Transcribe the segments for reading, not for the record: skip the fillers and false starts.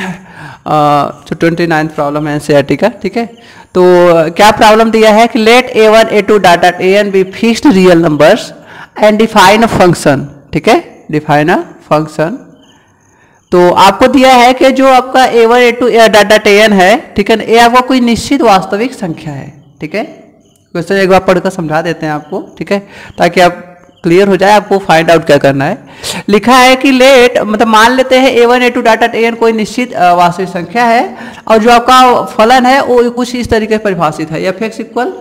जो 29 प्रॉब्लम है एनसीईआरटी का, ठीक है। तो क्या प्रॉब्लम दिया है कि let a1 a2 data an be fixed real numbers and define a function, ठीक है, डिफाइन अ फंक्शन। तो आपको दिया है कि जो आपका a1 a2 डाटा an है, ठीक है, ये आपका कोई निश्चित वास्तविक संख्या है, ठीक है। क्वेश्चन एक बार पढ़कर समझा देते हैं आपको, ठीक है, ताकि आप क्लियर हो जाए आपको फाइंड आउट क्या करना है। लिखा है कि लेट, मतलब मान लेते हैं a1 a2 डाटा an कोई निश्चित वास्तविक संख्या है और जो आपका फलन है वो कुछ इस तरीके से परिभाषित है, f(x) इक्वल,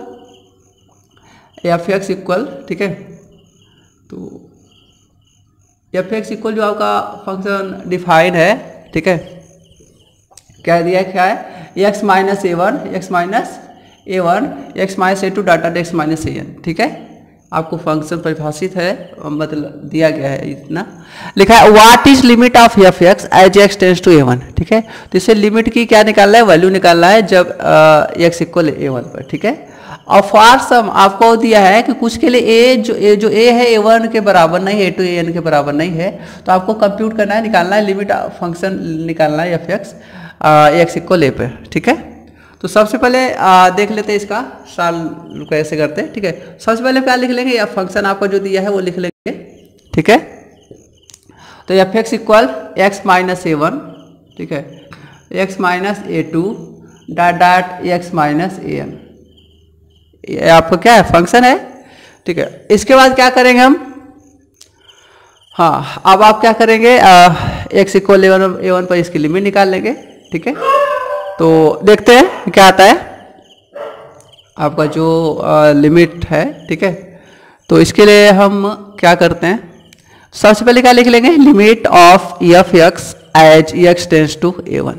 ठीक है। तो f(x) इक्वल जो आपका फंक्शन डिफाइन है, ठीक है, क्या दिया है, क्या है, x minus a1 x minus a2 data x minus an, ठीक है। आपको फंक्शन परिभाषित है, मतलब दिया गया है इतना। लिखा है what is limit of f(x) as x tends to a1, ठीक है। तो इसे लिमिट की क्या निकालना है, वैल्यू निकालना है जब x इक्वल a1 पर, ठीक है। और फॉर सम आपको दिया है कि कुछ के लिए जो a है a1 के बराबर नहीं है, a2 an के बराबर नहीं है, तो आपको कंप्यूट करना है, निकालना है लिमिट फंक्शन निकालना है f(x) x इक्वल a पे, ठीक है। तो सबसे पहले देख लेते हैं इसका सॉल्व कैसे करते हैं, ठीक है। सबसे पहले क्या लिख लेंगे, या फंक्शन आपका जो दिया है वो लिख लेंगे, ठीक है। तो f(x) equal x minus a1, ठीक है, x minus a2 dot x minus an, ये आपका क्या है, फंक्शन है, ठीक है। इसके बाद क्या करेंगे हम, हाँ, अब आप क्या करेंगे, x इक्वल a1 पर इसकी लिमिट निकाल लेंगे, ठीक है। तो देखते हैं क्या आता है आपका जो लिमिट है, ठीक है। तो इसके लिए हम क्या करते हैं, सबसे पहले क्या लिख लेंगे, limit of f(x) as x tends to a1,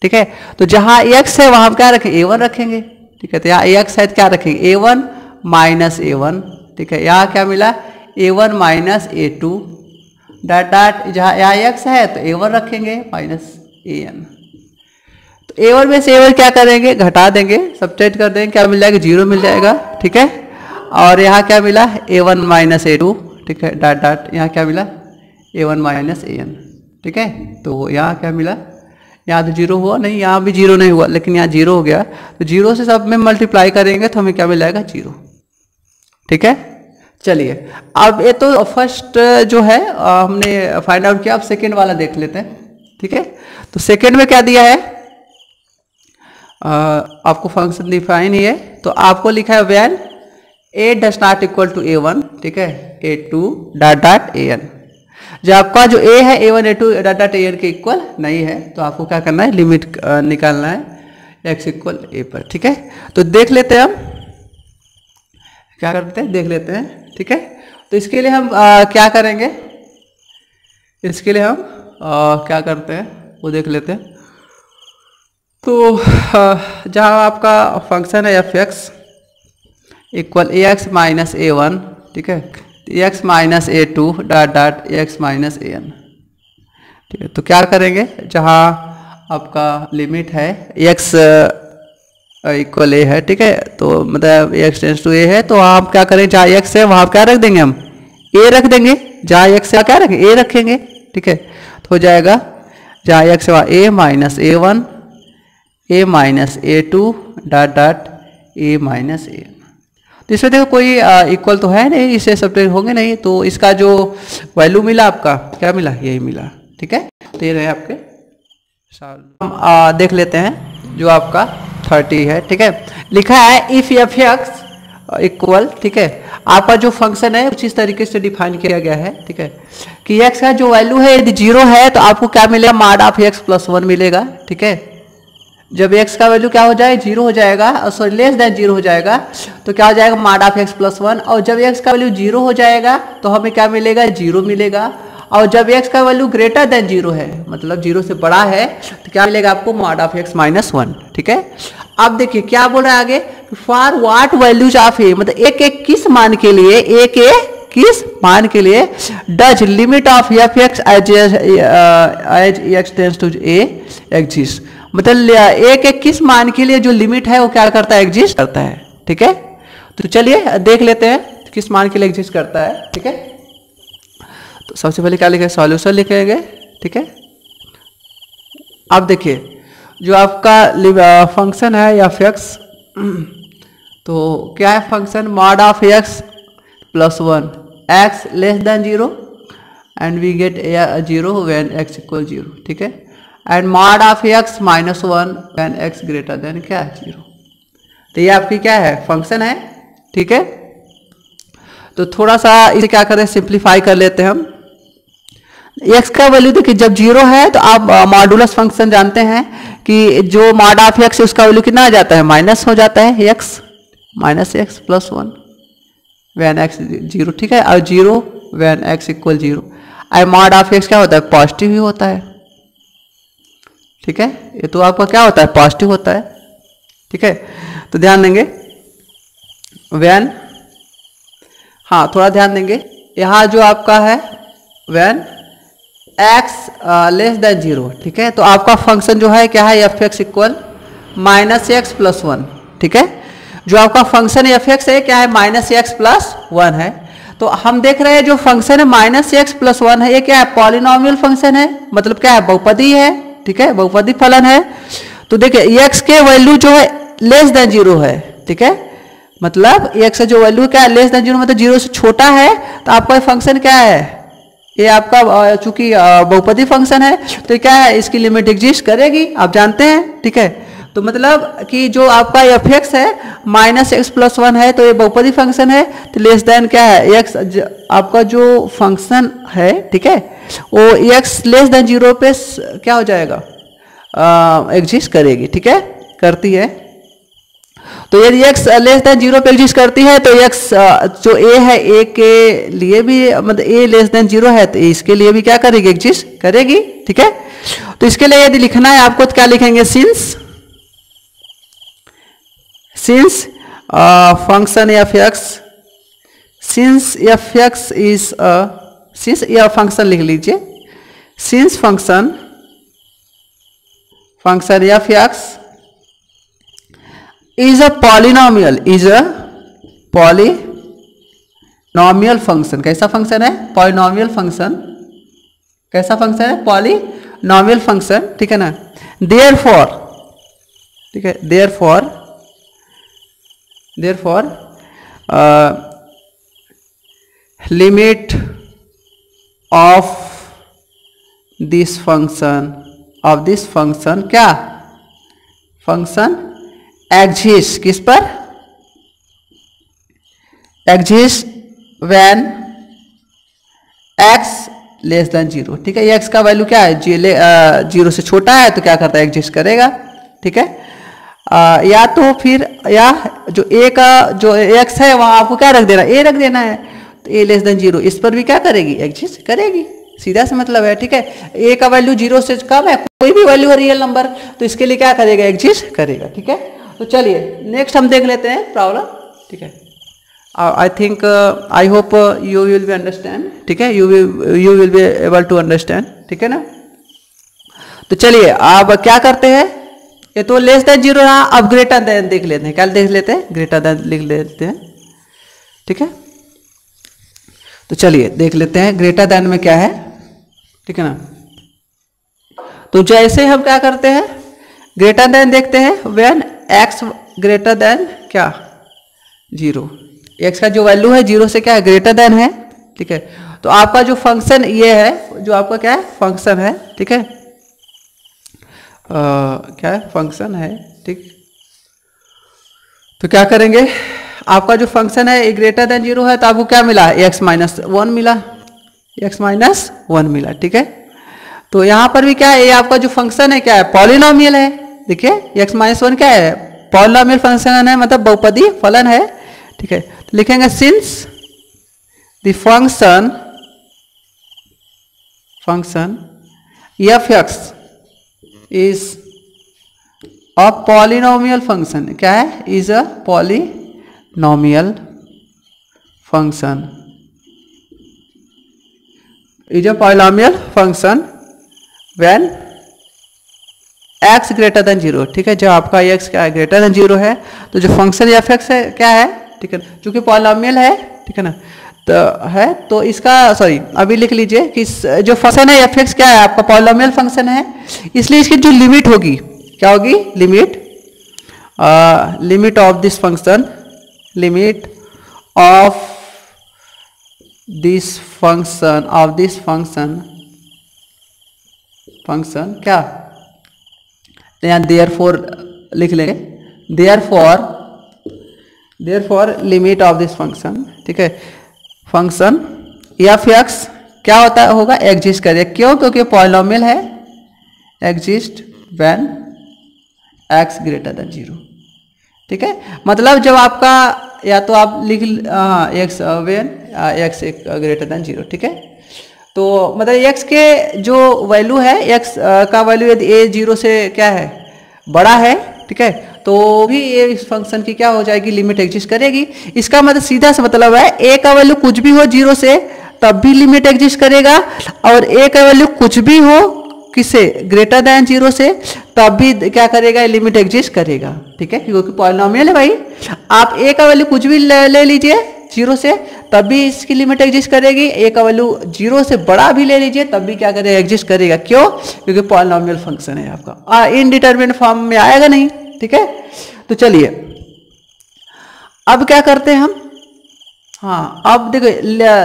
ठीक है। तो जहां x है वहां हम क्या रखेंगे, a1 रखेंगे, ठीक है। तो यहाँ x है क्या रखेंगे, a1 माइनस a1, ठीक है। यहाँ क्या मिला, a1 माइनस a2 डाट जहाँ यहाँ x है तो a1 रखेंगे माइनस an। तो a1 में से a1 क्या करेंगे, घटा देंगे, सब्ट्रैक्ट कर देंगे, क्या मिल जाएगा, 0 मिल जाएगा, ठीक है। और यहाँ क्या मिला, a1 माइनस a2, ठीक है, डाट यहाँ क्या मिला, a1 माइनस an, ठीक है। तो यहाँ क्या मिला, यहाँ तो 0 हुआ नहीं, यहाँ भी 0 नहीं हुआ, लेकिन यहाँ 0 हो गया। तो 0 से सब में मल्टीप्लाई करेंगे तो हमें क्या मिल जाएगा, 0, ठीक है। चलिए अब ये तो फर्स्ट जो है हमने फाइंड आउट किया, अब सेकेंड वाला देख लेते हैं, ठीक है। तो सेकेंड में क्या दिया है, आपको फंक्शन डिफाइन ही है, तो आपको लिखा है when a does not equal to a1, ठीक है, a2 डाट an। जब आपका जो a है a1 a2 डाट an के इक्वल नहीं है तो आपको क्या करना है, लिमिट निकालना है x इक्वल a पर, ठीक है। तो देख लेते हैं हम क्या करते हैं, देख लेते हैं, ठीक है। तो इसके लिए हम क्या करेंगे, इसके लिए हम क्या करते हैं वो देख लेते हैं। तो जहाँ आपका फंक्शन है f(x) equal ax minus a1, ठीक है, x minus a2 dot x minus an, ठीक है। तो क्या करेंगे, जहाँ आपका लिमिट है x इक्वल a है, ठीक है, तो मतलब x टेंड्स टू a है, तो आप क्या करें, जहाँ x है वहाँ क्या रख देंगे, हम a रख देंगे, जहाँ x है क्या रखेंगे, a रखेंगे, ठीक है। तो हो जाएगा जहाँ x है वहाँ a minus a1 a minus a2 dot a minus an। तो इसमें देखो कोई इक्वल तो है नहीं, इससे सब्ट्रैक्ट होंगे नहीं, तो इसका जो वैल्यू मिला आपका क्या मिला, यही मिला, ठीक है। तो ये रहे आपके सॉल्व। हम देख लेते हैं जो आपका 30 है, ठीक है। लिखा है इफ f(x) इक्वल, ठीक है, आपका जो फंक्शन है कुछ इस तरीके से डिफाइन किया गया है, ठीक है, कि x का जो वैल्यू है यदि 0 है तो आपको क्या मिलेगा, मॉड ऑफ x प्लस 1 मिलेगा, ठीक है। जब x का वैल्यू क्या हो जाए, 0 हो जाएगा, सॉरी लेस देन 0 हो जाएगा, तो क्या हो जाएगा, मॉड ऑफ x प्लस 1। और जब x का वैल्यू 0 हो जाएगा तो हमें क्या मिलेगा, 0 मिलेगा। और जब x का वैल्यू ग्रेटर देन 0 है, मतलब 0 से बड़ा है, तो क्या मिलेगा आपको, मॉड ऑफ x माइनस 1, ठीक है। अब देखिए क्या बोल रहा है आगे, for what values of a, मतलब एक किस मान के लिए, किस मान के लिए does limit of f(x) as x tends to a exist, मतलब एक किस मान के लिए जो लिमिट है वो क्या करता है, एग्जिस्ट करता है, ठीक है। तो चलिए देख लेते हैं किस मान के लिए एग्जिस्ट करता है, ठीक है। तो सबसे पहले क्या लिखेंगे, सॉल्यूशन लिखेंगे, ठीक है। अब देखिए जो आपका फंक्शन है एफ एक्स, तो क्या है function, mod of x plus 1 x less than 0 and we get 0 when x equal 0, ठीक है, and mod of x minus 1 when x greater than क्या है 0। तो ये आपकी क्या है फंक्शन है, ठीक है। तो थोड़ा सा इसे क्या करें, सिंप्लीफाई कर लेते हैं हम। x का वैल्यू देखिए जब 0 है तो आप मॉडुलस फंक्शन जानते हैं कि जो मॉड ऑफ x है उसका वैल्यू कितना आ जाता है, माइनस हो जाता है x minus x plus 1 when x 0, ठीक है, और 0 when x equal 0। I mod of x क्या होता है, पॉजिटिव ही होता है, ठीक है, ये तो आपका क्या होता है, पॉजिटिव होता है, ठीक है। तो ध्यान देंगे वैन, हाँ थोड़ा ध्यान देंगे, यहाँ जो आपका है वैन x लेस देन 0, ठीक है, तो आपका फंक्शन जो है क्या है, F x equal minus x plus 1, ठीक है। जो आपका फंक्शन एफ एक्स है क्या है, माइनस एक्स प्लस 1 है। तो हम देख रहे हैं जो फंक्शन है माइनस एक्स प्लस 1 है, ये क्या है, पॉलिनोमियल फंक्शन है, मतलब क्या है, बहुपदी है, ठीक है, बहुपदी फलन है। तो देखिए एक्स के वैल्यू जो है लेस देन 0 है, ठीक है, मतलब एक्स जो वैल्यू क्या है लेस देन 0 मतलब 0 से छोटा है, तो आपका फंक्शन क्या है, ये आपका चूंकि बहुपदी फंक्शन है तो क्या है, इसकी लिमिट एग्जिस्ट करेगी, आप जानते हैं, ठीक है। तो मतलब कि जो आपका एफ एक्स है माइनस एक्स प्लस 1 है, तो ये बहुपदी फंक्शन है, तो लेस देन क्या है एक्स, आपका जो फंक्शन है, ठीक है, वो एक्स लेस देन 0 पे क्या हो जाएगा, एग्जिस्ट करेगी, ठीक है, करती है। तो यदि x लेस देन 0 पे एग्जिस्ट करती है तो x जो a है a के लिए भी, मतलब a लेस देन 0 है तो इसके लिए भी क्या करेगी, एग्जिस्ट करेगी, ठीक है। तो इसके लिए यदि लिखना है आपको तो क्या लिखेंगे, since function F x, since F x is since यह फंक्शन लिख लीजिए, since function F x is a polynomial, is a polynomial function, कैसा फंक्शन है, पॉलिनोमियल फंक्शन, कैसा फंक्शन है, पॉलिनोमियल फंक्शन, ठीक है ना। देयरफॉर, ठीक है, therefore limit of this function क्या, फंक्शन एग्जिस्ट किस पर, exist when x less than 0, ठीक है, x का वैल्यू क्या है, 0 से छोटा है तो क्या करता है, एग्जिस्ट करेगा, ठीक है। या तो फिर या जो a का जो x है वहां आपको क्या रख देना, a रख देना है, तो a लेस देन 0 इस पर भी क्या करेगी, एग्जिस्ट करेगी, सीधा से मतलब है, ठीक है। a का वैल्यू 0 से कम है, कोई भी वैल्यू है रियल नंबर, तो इसके लिए क्या करेगा, एग्जिस्ट करेगा, ठीक है। तो चलिए नेक्स्ट हम देख लेते हैं प्रॉब्लम, ठीक है। I think I hope you will be understand, ठीक है, you will be able to understand, ठीक है ना। तो चलिए अब क्या करते हैं, ये तो लेस देन 0 रहा, अब ग्रेटर देन देख लेते हैं, क्या देख लेते हैं, ग्रेटर देन लिख लेते हैं, ठीक है। तो चलिए देख लेते हैं ग्रेटर देन में क्या है, ठीक है ना। तो जैसे हम क्या करते हैं, ग्रेटर देन देखते हैं व्हेन x ग्रेटर देन क्या 0, x का जो वैल्यू है 0 से क्या है, ग्रेटर देन है, ठीक है। तो आपका जो फंक्शन ये है, जो आपका क्या है फंक्शन है, ठीक है, क्या है फंक्शन है, ठीक। तो क्या करेंगे, आपका जो फंक्शन है ग्रेटर देन 0 है, तो आपको क्या मिला, x माइनस 1 मिला, x माइनस 1 मिला, ठीक है। तो यहाँ पर भी क्या है, ये आपका जो फंक्शन है क्या है, पॉलिनोमियल है, देखिए x माइनस 1 क्या है, पॉलिनोमियल फंक्शन है, मतलब बहुपदी फलन है, ठीक है। तो लिखेंगे since the function F x is a polynomial function, क्या है, is a polynomial function, is a polynomial function when x greater than 0, ठीक है। जब आपका x क्या है, ग्रेटर देन 0 है, तो जो फंक्शन एफ एक्स है क्या है, ठीक है, चूंकि पॉलिनोमियल है, ठीक है ना, तो है, तो इसका सॉरी अभी लिख लीजिए कि जो फंक्शन है एफ एक्स क्या है आपका पॉलिनोमियल फंक्शन है, इसलिए इसकी जो लिमिट होगी क्या होगी, limit of this function, limit of this function क्या, यहाँ देयरफॉर लिख लेंगे, therefore limit of this function, ठीक है, फंक्शन एफ एक्स क्या होगा, एग्जिस्ट करेगा। क्यों? क्योंकि पॉलिनोमियल है, exist when x greater then 0, ठीक है। मतलब जब आपका या तो आप लिख x when x greater then 0, ठीक है। तो मतलब एक्स के जो वैल्यू है, एक्स का वैल्यू यदि ए 0 से क्या है बड़ा है, ठीक है, तो भी ये इस फंक्शन की क्या हो जाएगी, लिमिट एग्जिस्ट करेगी। इसका मतलब सीधा सा मतलब है ए का वैल्यू कुछ भी हो 0 से तब भी लिमिट एग्जिस्ट करेगा, और ए का वैल्यू कुछ भी हो किससे, ग्रेटर देन 0 से, तब भी क्या करेगा, लिमिट एग्जिस्ट करेगा, ठीक है, क्योंकि पॉलिनोमियल है भाई। आप ए का वैल्यू कुछ भी ले लीजिए 0 से, तब भी इसकी लिमिट एग्जिस्ट करेगी। ए का वैल्यू 0 से बड़ा भी ले लीजिए तब भी क्या करेगा, एग्जिस्ट करेगा। क्यों? क्योंकि पॉलिनोमियल फंक्शन है आपका, इनडिटरमिनेट फॉर्म में आएगा नहीं, ठीक है। तो चलिए अब क्या करते हैं हम, हाँ अब देखो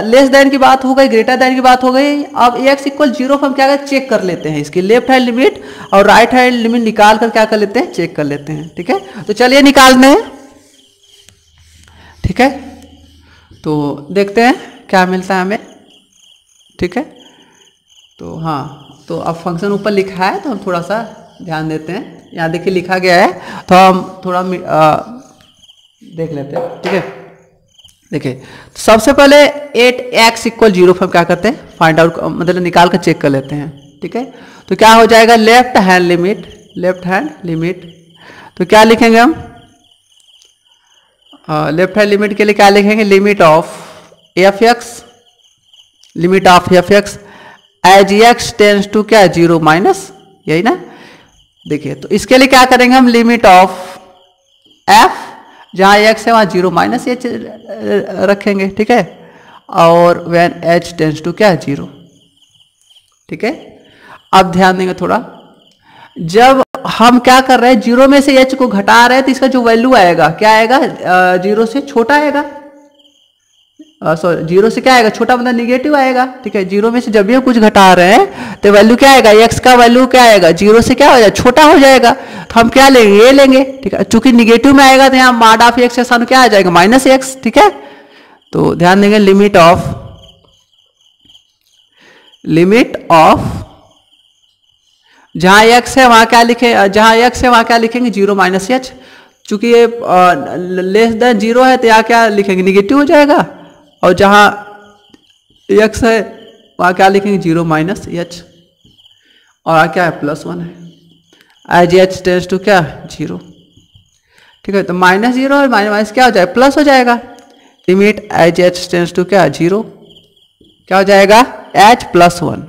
लेस देन की बात हो गई, ग्रेटर देन की बात हो गई। अब x इक्वल 0 हम क्या करें, चेक कर लेते हैं, इसकी लेफ्ट हैंड लिमिट और राइट हैंड लिमिट निकाल कर क्या कर लेते हैं, चेक कर लेते हैं, ठीक है। तो चलिए निकालते हैं, ठीक है। तो देखते हैं क्या मिलता है हमें, ठीक है। तो हाँ, तो अब फंक्शन ऊपर लिखा है तो हम थोड़ा सा ध्यान देते हैं। यहाँ देखिए लिखा गया है, तो हम थोड़ा देख लेते हैं, ठीक है। देखिए सबसे पहले 8x इक्वल 0 हम क्या करते हैं, फाइंड आउट मतलब निकाल कर चेक कर लेते हैं, ठीक है। तो क्या हो जाएगा, लेफ्ट हैंड लिमिट, तो क्या लिखेंगे हम, लेफ्ट हैंड लिमिट के लिए क्या लिखेंगे, limit of f x as x tends to क्या 0 माइनस, यही ना। देखिए तो इसके लिए क्या करेंगे हम, लिमिट ऑफ एफ जहाँ x है वहाँ 0 माइनस एच रखेंगे, ठीक है, और व्हेन h टेंस टू क्या 0, ठीक है। अब ध्यान देंगे थोड़ा, जब हम क्या कर रहे हैं 0 में से h को घटा रहे हैं तो इसका जो वैल्यू आएगा क्या आएगा, 0 से छोटा आएगा, सॉरी 0 से क्या आएगा, छोटा मतलब निगेटिव आएगा, ठीक है। 0 में से जब भी हम कुछ घटा रहे हैं तो वैल्यू क्या आएगा, x का वैल्यू क्या आएगा, 0 से क्या हो जाएगा, छोटा हो जाएगा। तो हम क्या लेंगे, ये लेंगे, ठीक है। चूंकि निगेटिव में आएगा तो यहाँ मॉड ऑफ x के साथ क्या आ जाएगा, माइनस x, ठीक है। तो ध्यान देंगे लिमिट ऑफ जहां x है वहां क्या लिखे, जहां x है वहां क्या लिखेंगे, 0 माइनस एच। चूंकि ये लेस देन 0 है तो यहाँ क्या लिखेंगे, निगेटिव हो जाएगा, और जहां x है वहां क्या लिखेंगे, 0 माइनस एच, और क्या है +1 है, एज एच टेंस टू क्या 0, ठीक है। तो -0 और माइनस क्या हो जाएगा, प्लस हो जाएगा। Limit as h tends to क्या 0, क्या हो जाएगा, h +1।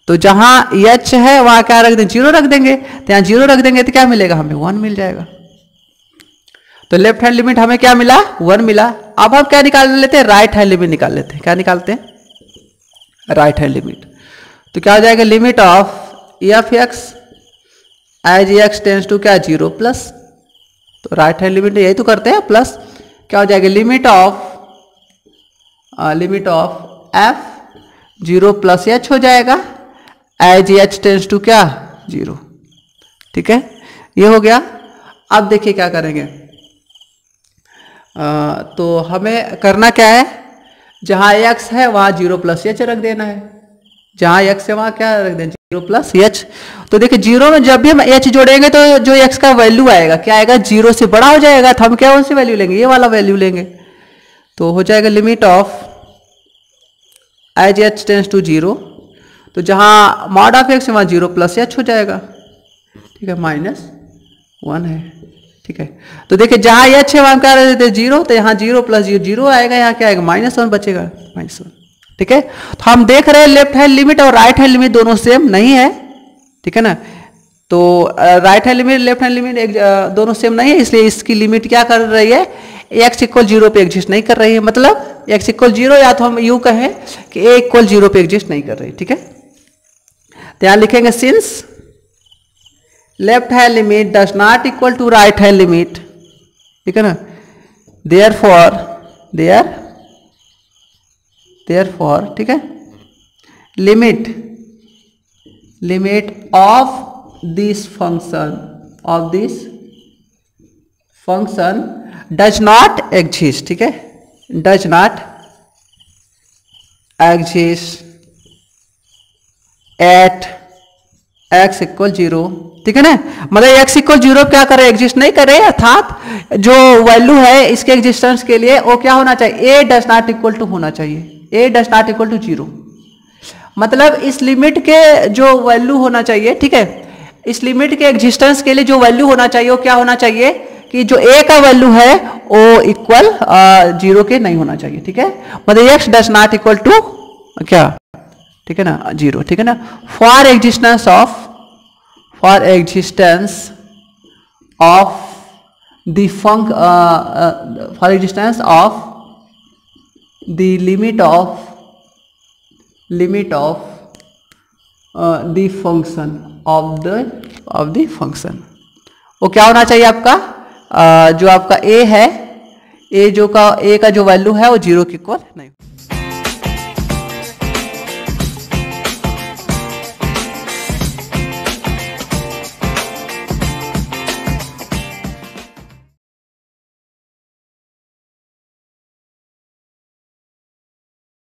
तो जहां h है वहां क्या रख देंगे, 0 रख देंगे, तो यहाँ 0 रख देंगे तो क्या मिलेगा, हमें 1 मिल जाएगा। तो लेफ्ट हैंड लिमिट हमें क्या मिला, 1 मिला। अब हम क्या निकाल लेते हैं, राइट हैंड लिमिट निकाल लेते हैं। क्या निकालते हैं, राइट हैंड लिमिट। तो क्या हो जाएगा, limit of f x as x tends to क्या 0 प्लस, तो राइट हैंड लिमिट यही तो करते हैं, प्लस क्या हो जाएगा, limit of F 0 plus H हो जाएगा, एज एच टेंस टू क्या 0, ठीक है। ये हो गया। अब देखिए क्या करेंगे, तो हमें करना क्या है, जहां x है वहां 0 प्लस एच रख देना है, जहां x है वहां क्या रख देना, 0 प्लस एच। तो देखिए 0 में जब भी हम h जोड़ेंगे तो जो x का वैल्यू आएगा क्या आएगा, 0 से बड़ा हो जाएगा। तो हम क्या कौन सी वैल्यू लेंगे, ये वाला वैल्यू लेंगे। तो हो जाएगा limit of as h tends to 0, तो जहां मॉड ऑफ x है वहां 0 प्लस एच हो जाएगा, ठीक है, -1 है, ठीक है। तो देखिए जहां h है वहां क्या रख देते 0, तो यहाँ 0 प्लस 0 आएगा, यहाँ क्या आएगा -1 बचेगा, -1, ठीक है। तो हम देख रहे हैं लेफ्ट हैंड लिमिट और राइट हैंड लिमिट दोनों सेम नहीं है, ठीक है ना। तो right hand limit left hand limit दोनों सेम नहीं है, इसलिए इसकी लिमिट क्या कर रही है, x इक्वल 0 पे एग्जिस्ट नहीं कर रही है, मतलब x इक्वल 0, या तो हम यूं कहें कि a इक्वल 0 पे एग्जिस्ट नहीं कर रही। ठीक है, तो यहां लिखेंगे since left hand limit does not equal to right hand limit, ठीक है ना, देयरफॉर ठीक है, limit of this function does not exist, ठीक है, does not exist at x equal 0, ठीक है ना, मतलब x इक्वल 0 क्या करे, एग्जिस्ट नहीं करे, अर्थात जो वैल्यू है इसके एग्जिस्टेंस के लिए वो क्या होना चाहिए, a does not equal to होना चाहिए, a does not equal to 0, मतलब इस लिमिट के जो वैल्यू होना चाहिए, ठीक है, इस लिमिट के एग्जिस्टेंस के लिए जो वैल्यू होना चाहिए वो क्या होना चाहिए कि जो a का वैल्यू है वो इक्वल 0 के नहीं होना चाहिए। ठीक है, मतलब x does not equal to क्या, ठीक है ना, 0, ठीक है ना, for existence of the limit of the function of the function, वो क्या होना चाहिए आपका, जो आपका a है, a का जो वैल्यू है वो 0 के इक्वल नहीं।